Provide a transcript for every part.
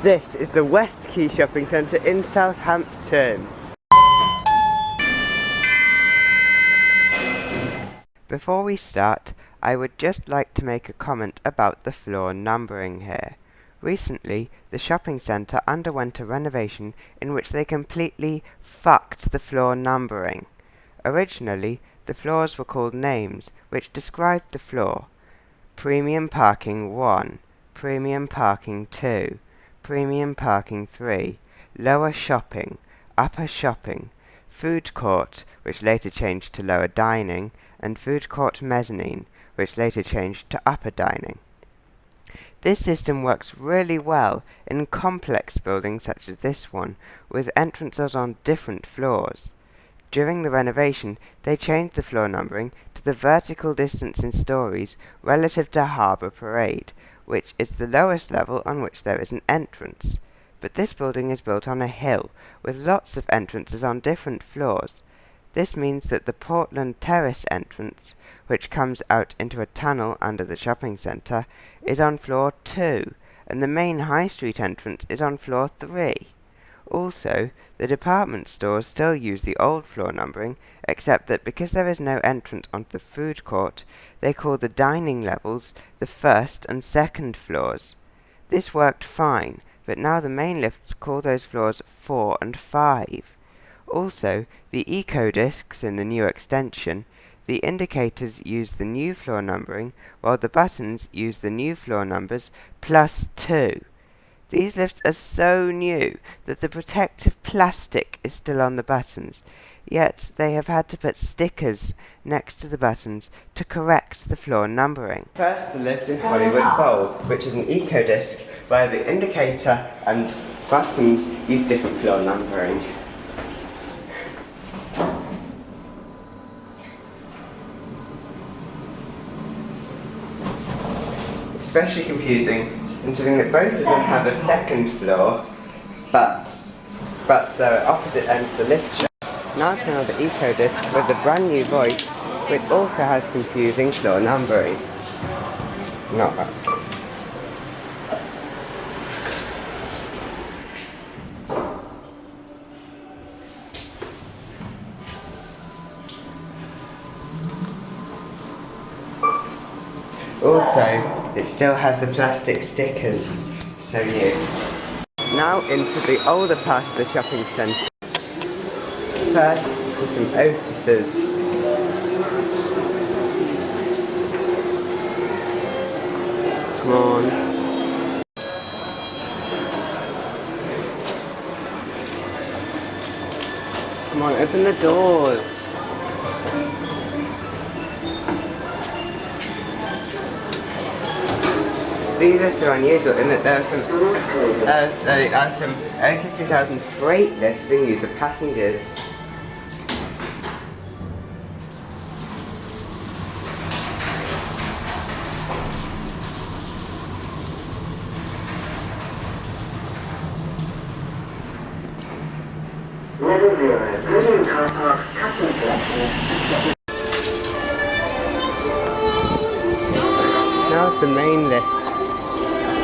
This is the Westquay shopping centre in Southampton. Before we start, I would just like to make a comment about the floor numbering here. Recently, the shopping centre underwent a renovation in which they completely fucked the floor numbering. Originally, the floors were called names, which described the floor. Premium Parking 1, Premium Parking 2, Premium Parking 3, Lower Shopping, Upper Shopping, Food Court, which later changed to Lower Dining, and Food Court Mezzanine, which later changed to Upper Dining. This system works really well in complex buildings such as this one, with entrances on different floors. During the renovation, they changed the floor numbering to the vertical distance in stories relative to Harbour Parade, which is the lowest level on which there is an entrance. But this building is built on a hill, with lots of entrances on different floors. This means that the Portland Terrace entrance, which comes out into a tunnel under the shopping centre, is on floor 2, and the main High Street entrance is on floor 3. Also, the department stores still use the old floor numbering, except that because there is no entrance onto the food court, they call the dining levels the first and second floors. This worked fine, but now the main lifts call those floors 4 and 5. Also, the Ecodiscs in the new extension, the indicators use the new floor numbering, while the buttons use the new floor numbers +2. These lifts are so new that the protective plastic is still on the buttons, yet they have had to put stickers next to the buttons to correct the floor numbering. First, the lift in Hollywood Bowl, which is an Ecodisc where the indicator and buttons use different floor numbering. Especially confusing, considering that both of them have a second floor, but they're opposite ends of the lift shaft. Now to another Ecodisc with the brand new voice, which also has confusing floor numbering. Not that. Also, it still has the plastic stickers, so new. Now into the older part of the shopping centre. First to some Otis's. Come on. Come on, open the doors. These are so unusual in that there are some Otis 2000 freight lifts being used for passengers. Now it's the main lift,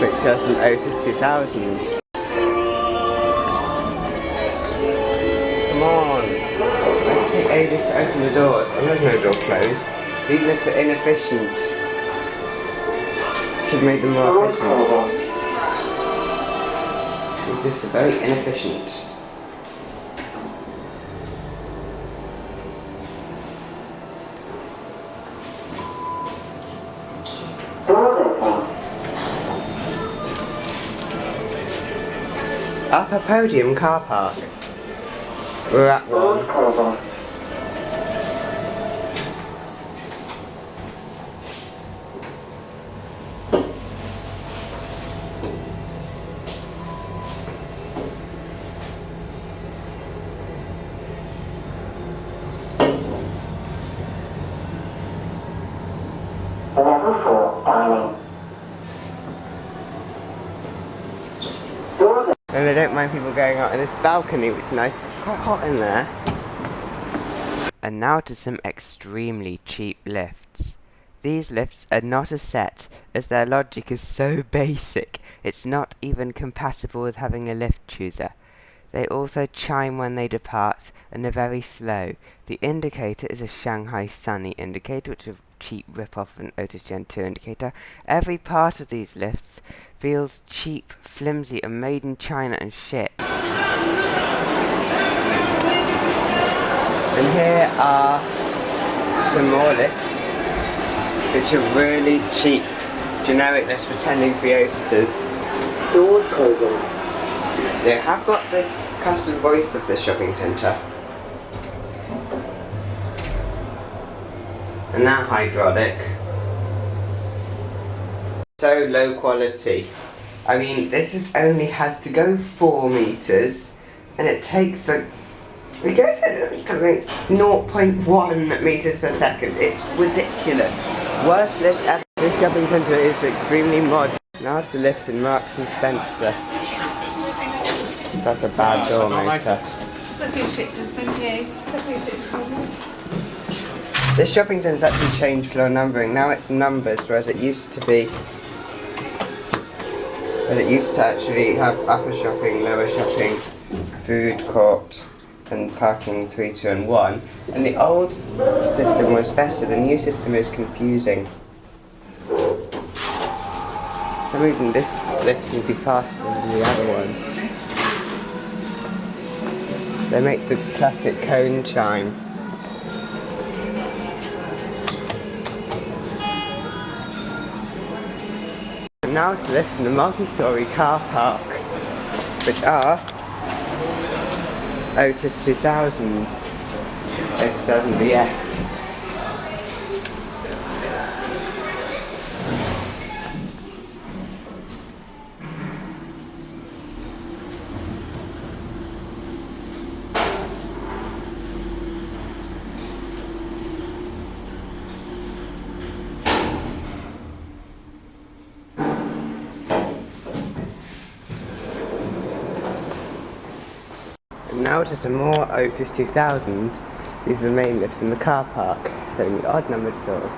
which has some Otis 2000s. Come on! I can take ages to open the doors, and there's no door closed. These lifts are inefficient. Should make them more efficient. These lifts are very inefficient. Upper Podium car park. We're at one. Level 4 dining. And they don't mind people going out in this balcony, which is nice because it's quite hot in there. And now to some extremely cheap lifts. These lifts are not a set, as their logic is so basic, it's not even compatible with having a lift chooser. They also chime when they depart, and are very slow. The indicator is a Shanghai Sunny indicator, which is a cheap rip-off of an Otis Gen 2 indicator. Every part of these lifts feels cheap, flimsy, and made in China and shit. And here are some more lifts, which are really cheap, generic lifts pretending to be Otis's. They have got the custom voice of the shopping centre. And that hydraulic. So low quality. I mean, this only has to go 4 meters, and it takes like, it goes at something 0.1 meters per second. It's ridiculous. Worst lift ever. This shopping centre is extremely modern. Now it's the lift in Marks and Spencer. That's a bad door motor. This shopping centre's actually changed floor numbering. Now it's numbers, whereas it used to be. But it used to actually have upper shopping, lower shopping, food court, and parking 3, 2, and 1. And the old system was better. The new system is confusing. For some reason, this lift seems to be faster than the other ones. They make the classic Kone chime. And now to listen to multi-storey car park, which are Otis 2000s, Otis 2000VFs. Now to some more Otis 2000s. These are the main lifts in the car park, selling the odd numbered floors.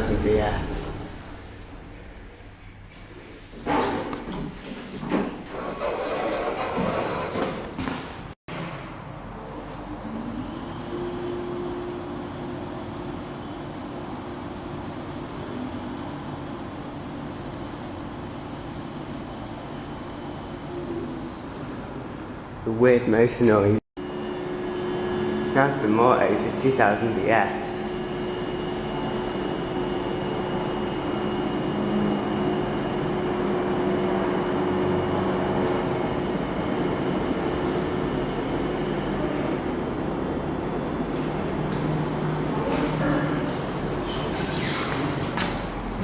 VF. The weird motor noise. Now some more Otis 2000VFs.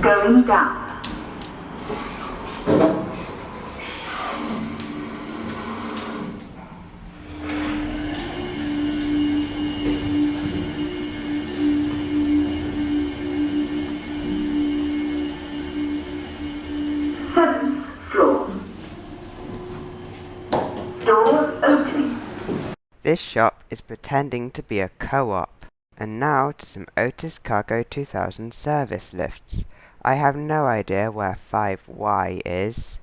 Going down. Seventh floor. Doors opening. This shop is pretending to be a co-op. And now to some Otis Cargo2000 service lifts. I have no idea where 5Y is.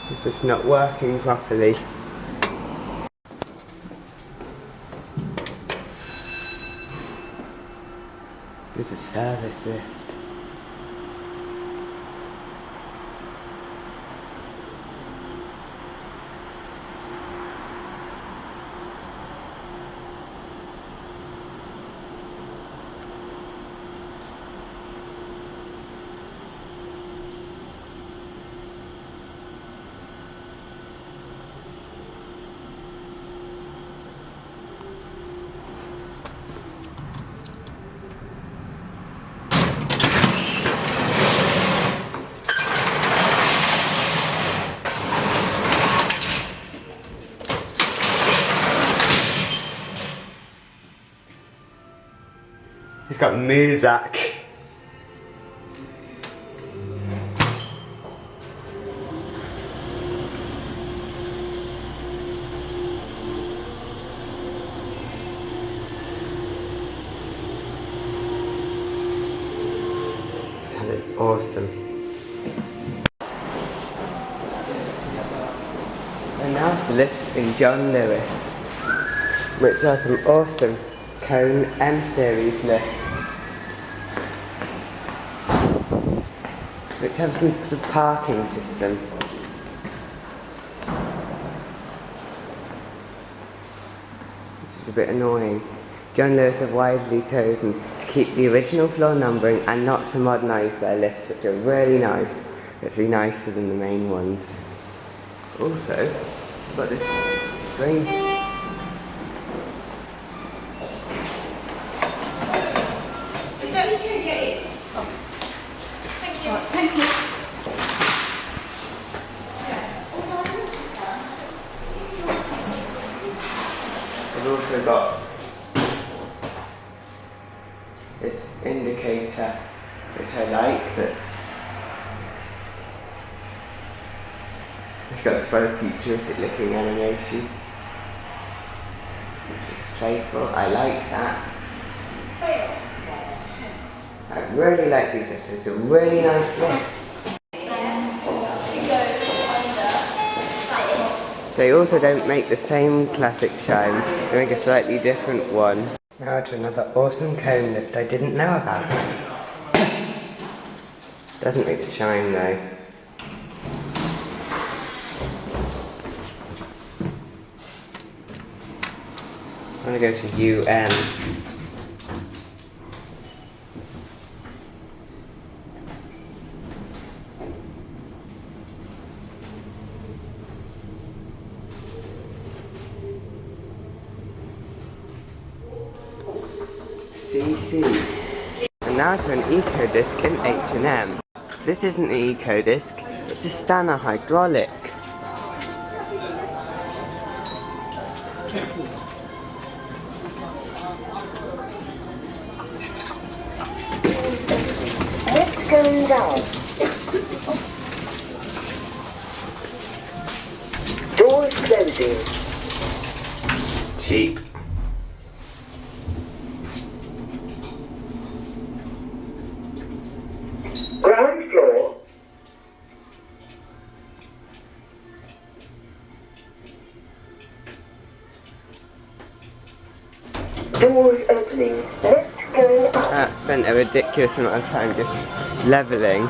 This is not working properly. This is service lift. It's got Muzak. Awesome. And now the lift in John Lewis, which are some awesome Kone M series lifts, which have some sort of parking system. This is a bit annoying. John Lewis have wisely chosen to keep the original floor numbering and not to modernise their lifts, which are really nice, actually nicer than the main ones. Also, I've got this strange... Is that me too, please? Oh. Thank you. Right, thank you. I've also got this indicator, which I like, that it's got this rather futuristic looking animation, which is playful. I like that. I really like these lifts. It's a really nice lift. They also don't make the same classic chimes, they make a slightly different one. Now to another awesome Kone lift I didn't know about. Doesn't make the chime though. I'm gonna go to UN. CC. And now to an Ecodisc in H&M. This isn't an Ecodisc, it's a Stannah hydraulic. Lift going down. Doors closing. Cheap. Ground floor. Doors opening. Lift going up. That spent a ridiculous amount of time just levelling.